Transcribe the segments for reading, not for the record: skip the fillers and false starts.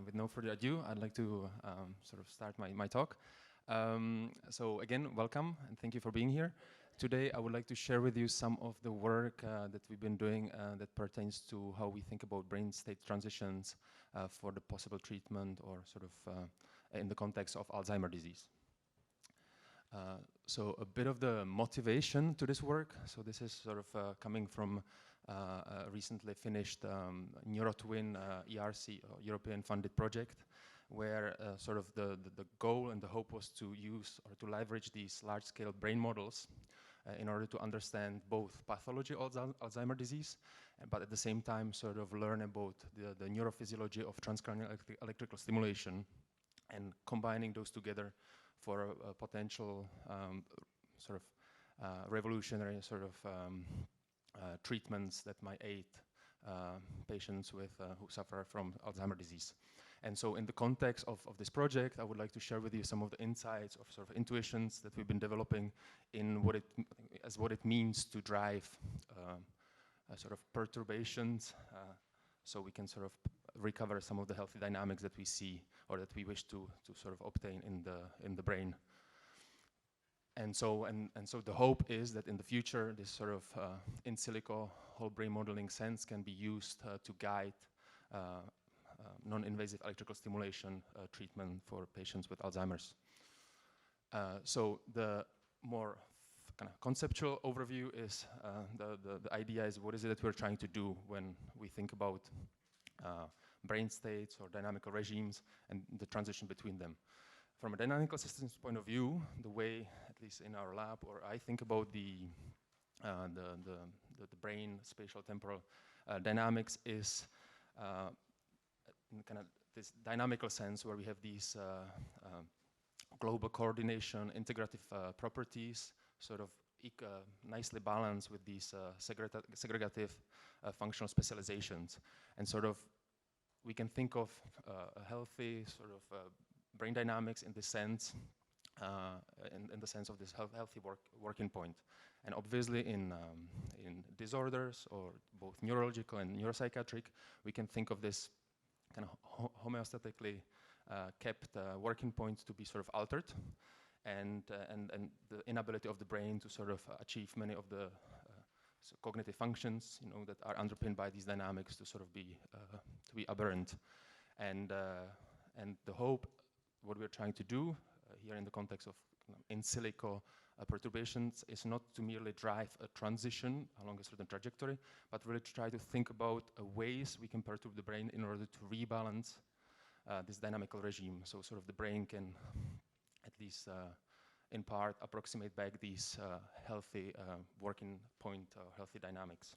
with no further ado, I'd like to sort of start my talk. So again, welcome and thank you for being here. Today, I would like to share with you some of the work that we've been doing that pertains to how we think about brain state transitions for the possible treatment or sort of in the context of Alzheimer's disease. So a bit of the motivation to this work. So this is sort of coming from a recently finished NeuroTwin ERC, European funded project, where sort of the goal and the hope was to use or to leverage these large-scale brain models in order to understand both pathology of Alzheimer's disease, but at the same time sort of learn about the neurophysiology of transcranial electrical stimulation and combining those together for a potential sort of revolutionary sort of treatments that might aid patients with who suffer from Alzheimer's disease. And so in the context of this project, I would like to share with you some of the insights of sort of intuitions that we've been developing in what it means to drive sort of perturbations so we can sort of recover some of the healthy dynamics that we see or that we wish to sort of obtain in the brain. And so the hope is that in the future, this sort of in silico whole brain modeling sense can be used to guide non-invasive electrical stimulation treatment for patients with Alzheimer's. So the more kind of conceptual overview is the idea is what is it that we're trying to do when we think about brain states or dynamical regimes and the transition between them. From a dynamical systems point of view, the way, at least in our lab, or I think about the brain spatial temporal dynamics is in kind of this dynamical sense where we have these global coordination, integrative properties, sort of nicely balanced with these segregative functional specializations. And sort of we can think of a healthy sort of brain dynamics in this sense, in the sense of this healthy working point. And obviously in disorders or both neurological and neuropsychiatric, we can think of this kind of homeostatically kept working point to be sort of altered, and the inability of the brain to sort of achieve many of the so cognitive functions, you know, that are underpinned by these dynamics to sort of be aberrant. And the hope, what we're trying to do here in the context of in silico perturbations is not to merely drive a transition along a certain trajectory, but really to try to think about ways we can perturb the brain in order to rebalance this dynamical regime. So sort of the brain can at least in part approximate back these healthy working point, healthy dynamics.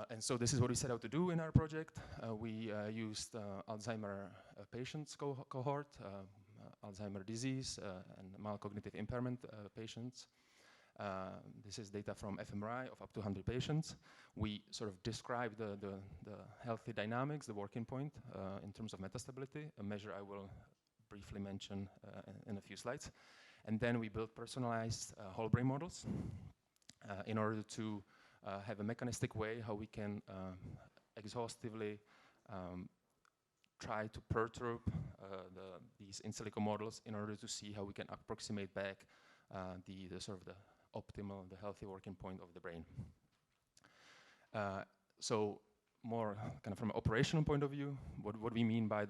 And so this is what we set out to do in our project. We used Alzheimer patients cohort, Alzheimer disease and mild cognitive impairment patients. This is data from fMRI of up to 100 patients. We sort of describe the healthy dynamics, the working point in terms of metastability, a measure I will briefly mention in a few slides. And then we built personalized whole brain models in order to have a mechanistic way how we can exhaustively try to perturb these in silico models in order to see how we can approximate back the sort of the optimal, the healthy working point of the brain. So more kind of from an operational point of view, what we mean by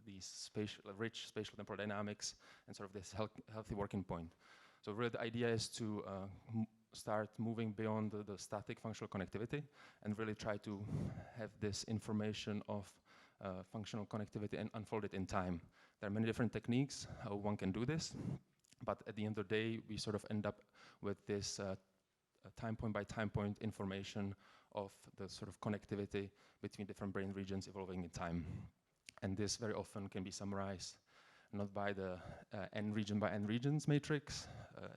these rich spatial temporal dynamics and sort of this healthy working point. So really the idea is to start moving beyond the static functional connectivity and really try to have this information of functional connectivity and unfold it in time. There are many different techniques how one can do this, but at the end of the day, we sort of end up with this time point by time point information of the sort of connectivity between different brain regions evolving in time. And this very often can be summarized not by the n region by n regions matrix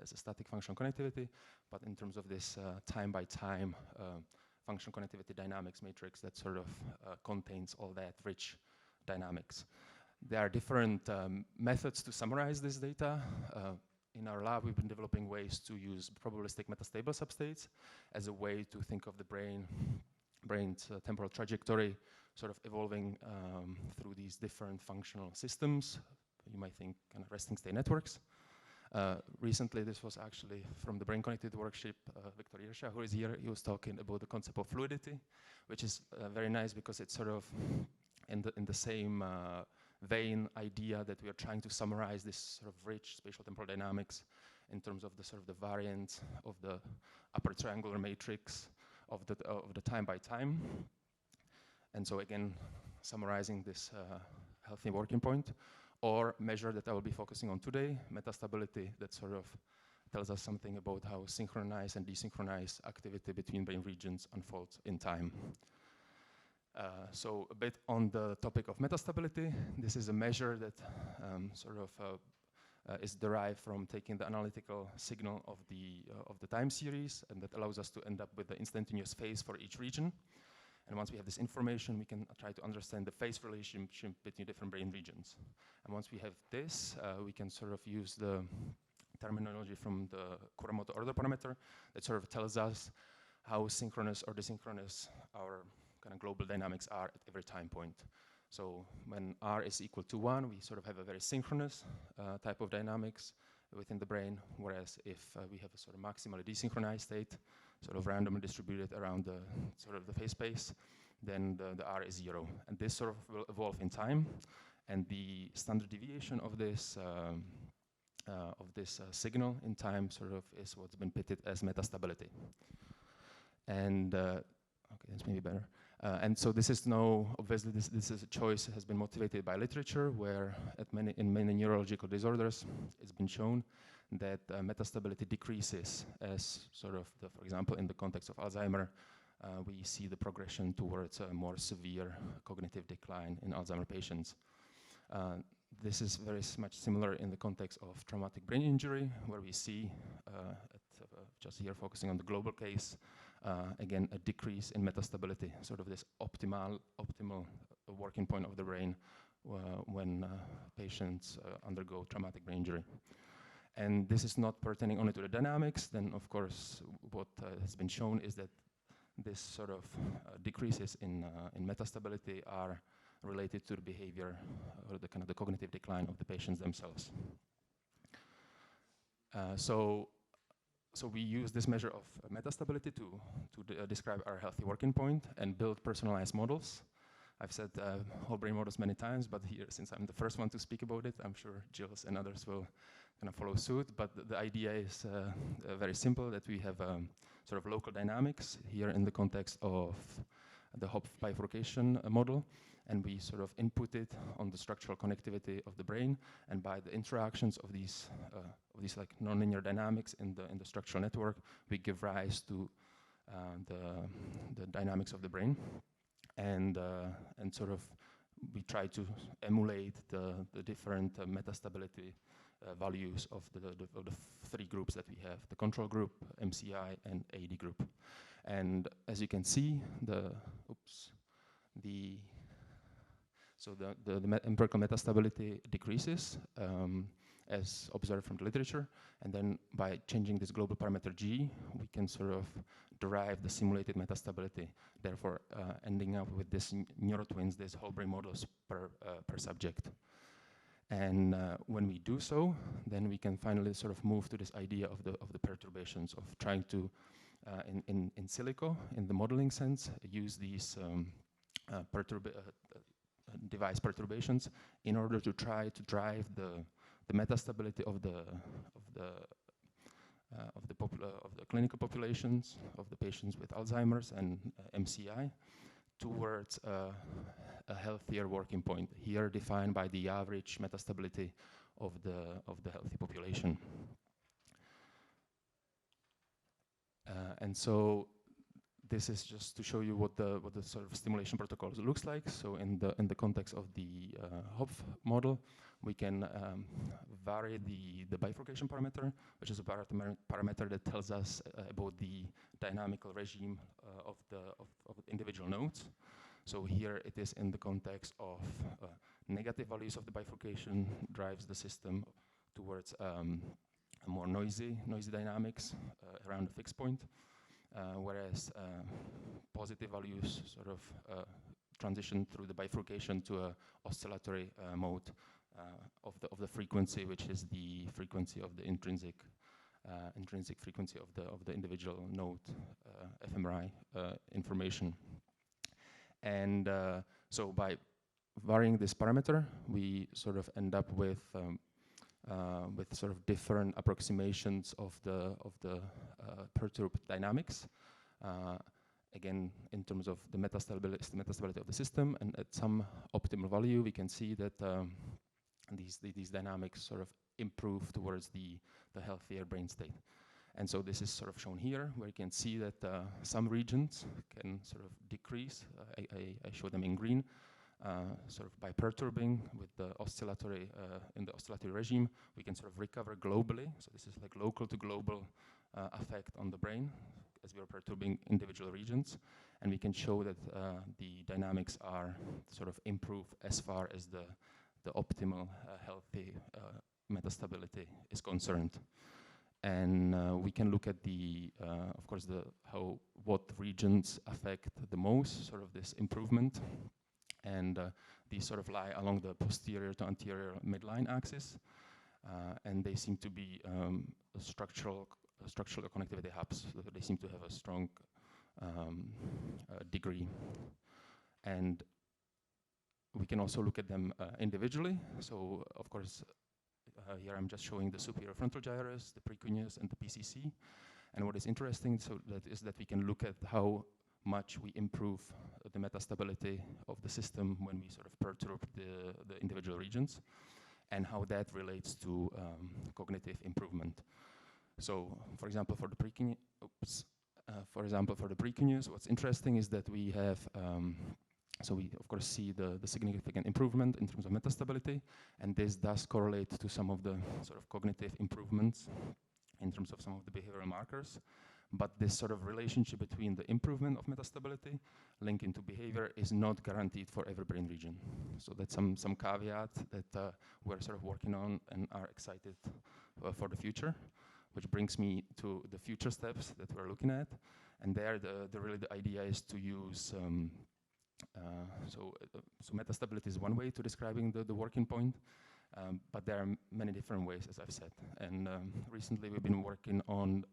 as a static functional connectivity, but in terms of this time by time functional connectivity dynamics matrix that sort of contains all that rich dynamics. There are different methods to summarize this data. In our lab, we've been developing ways to use probabilistic metastable substates as a way to think of the brain brain's temporal trajectory sort of evolving through these different functional systems. You might think kind of resting state networks. Recently, this was actually from the Brain Connected workshop, Viktor Irsha, who is here. He was talking about the concept of fluidity, which is very nice because it's sort of in the same vein idea that we are trying to summarize this sort of rich spatial temporal dynamics in terms of the sort of the variance of the upper triangular matrix of the time by time. And so again, summarizing this healthy working point, or measure that I will be focusing on today, metastability, that sort of tells us something about how synchronized and desynchronized activity between brain regions unfolds in time. So a bit on the topic of metastability, this is a measure that is derived from taking the analytical signal of the time series, and that allows us to end up with the instantaneous phase for each region. And once we have this information, we can try to understand the phase relationship between different brain regions. And once we have this, we can sort of use the terminology from the Kuramoto order parameter that sort of tells us how synchronous or desynchronous our kind of global dynamics are at every time point. So when R is equal to 1, we sort of have a very synchronous type of dynamics within the brain, whereas if we have a sort of maximally desynchronized state, sort of randomly distributed around the sort of the phase space, then the R is 0. And this sort of will evolve in time, and the standard deviation of this signal in time sort of is what's been pitted as metastability. And okay, that's maybe better. And so this is obviously this is a choice that has been motivated by literature, where in many neurological disorders, it's been shown that metastability decreases as sort of, for example, in the context of Alzheimer, we see the progression towards a more severe cognitive decline in Alzheimer patients. This is very much similar in the context of traumatic brain injury, where we see, just here focusing on the global case, again, a decrease in metastability, sort of this optimal working point of the brain when patients undergo traumatic brain injury. And this is not pertaining only to the dynamics. Then, of course, what has been shown is that this sort of decreases in metastability are related to the behavior or the kind of the cognitive decline of the patients themselves. So we use this measure of metastability to describe our healthy working point and build personalized models. I've said whole brain models many times, but here, since I'm the first one to speak about it, I'm sure Gilles and others will kind of follow suit. But the idea is very simple, that we have sort of local dynamics here in the context of the Hopf bifurcation model, and we sort of input it on the structural connectivity of the brain, and by the interactions of these like nonlinear dynamics in the structural network, we give rise to the dynamics of the brain, and sort of we try to emulate the different metastability values of the three groups that we have: the control group, MCI, and AD group. And as you can see, the empirical metastability decreases as observed from the literature, and then by changing this global parameter G, we can sort of derive the simulated metastability, therefore ending up with this neurotwins, these whole brain models per subject. And when we do so, then we can finally sort of move to this idea of the perturbations, of trying to, in silico, in the modeling sense, use these device perturbations in order to try to drive the metastability of the clinical populations of the patients with Alzheimer's and MCI towards a healthier working point, here defined by the average metastability of the healthy population. And so this is just to show you what the sort of stimulation protocols looks like. So in the context of the Hopf model, we can vary the bifurcation parameter, which is a parameter that tells us about the dynamical regime of the individual nodes. So here it is in the context of negative values of the bifurcation drives the system towards a more noisy dynamics around a fixed point. whereas positive values sort of transition through the bifurcation to a oscillatory mode of the frequency, which is the frequency of the intrinsic frequency of the individual node fMRI information. And so by varying this parameter, we sort of end up with sort of different approximations of the perturbed dynamics. Again, in terms of the metastability of the system, and at some optimal value, we can see that these dynamics sort of improve towards the healthier brain state. And so this is sort of shown here, where you can see that some regions can sort of decrease. I show them in green, sort of by perturbing with the oscillatory, in the oscillatory regime, we can sort of recover globally. So this is like local to global effect on the brain as we are perturbing individual regions. And we can show that the dynamics are sort of improved as far as the optimal healthy metastability is concerned. And we can look at the, of course, what regions affect the most, sort of this improvement. And these sort of lie along the posterior to anterior midline axis. And they seem to be structural connectivity hubs. So they seem to have a strong degree. And we can also look at them individually. So, of course, here I'm just showing the superior frontal gyrus, the precuneus, and the PCC. And what is interesting is that we can look at how much we improve the metastability of the system when we sort of perturb the individual regions, and how that relates to cognitive improvement. So, for example, for the precuneus, what's interesting is that we have so we, of course, see the significant improvement in terms of metastability, and this does correlate to some of the sort of cognitive improvements in terms of some of the behavioral markers. But this sort of relationship between the improvement of metastability linking to behavior is not guaranteed for every brain region. So that's some caveat that we're sort of working on and are excited for the future, which brings me to the future steps that we're looking at. And there, really the idea is to use so metastability is one way to describing the working point, but there are many different ways, as I've said. And recently we've been working on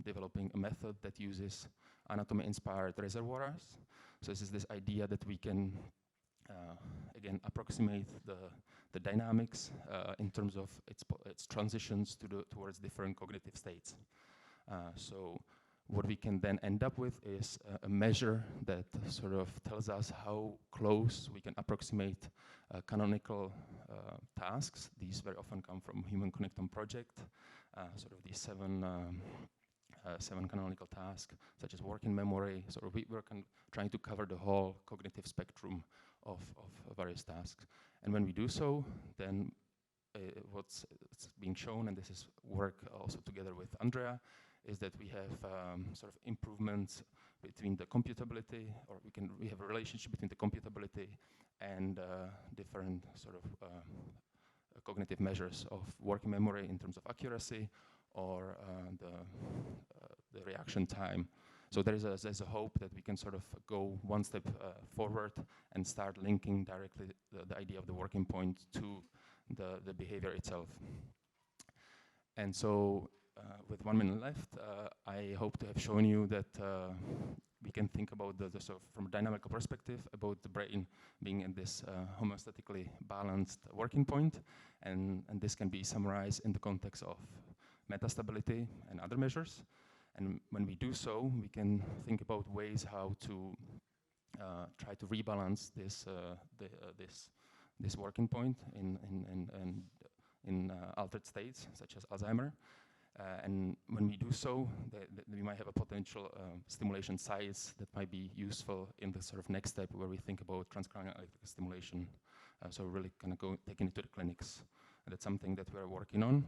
developing a method that uses anatomy-inspired reservoirs. So this is this idea that we can, again, approximate the dynamics in terms of its transitions towards different cognitive states. So what we can then end up with is a measure that sort of tells us how close we can approximate canonical tasks. These very often come from Human Connectome project, sort of these seven canonical tasks, such as working memory. So we're trying to cover the whole cognitive spectrum of various tasks. And when we do so, then what's being shown, and this is work also together with Andrea, is that we have sort of improvements between the computability, or we have a relationship between the computability and different sort of cognitive measures of working memory in terms of accuracy or the reaction time. So there's a hope that we can sort of go one step forward and start linking directly the idea of the working point to the behavior itself. And so with 1 minute left, I hope to have shown you that we can think about the sort of from a dynamical perspective about the brain being in this homeostatically balanced working point, and this can be summarized in the context of metastability and other measures. And when we do so, we can think about ways how to try to rebalance this this working point in altered states such as Alzheimer. And when we do so, we might have a potential stimulation size that might be useful in the sort of next step where we think about transcranial electrical stimulation. So really kind of taking it to the clinics. And that's something that we're working on.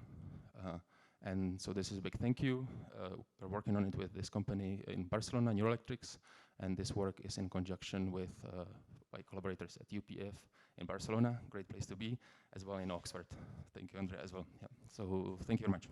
And so this is a big thank you. We're working on it with this company in Barcelona, Neuroelectrics, and this work is in conjunction with my collaborators at UPF in Barcelona, great place to be, as well in Oxford. Thank you, Andrea, as well. Yeah. So thank you very much.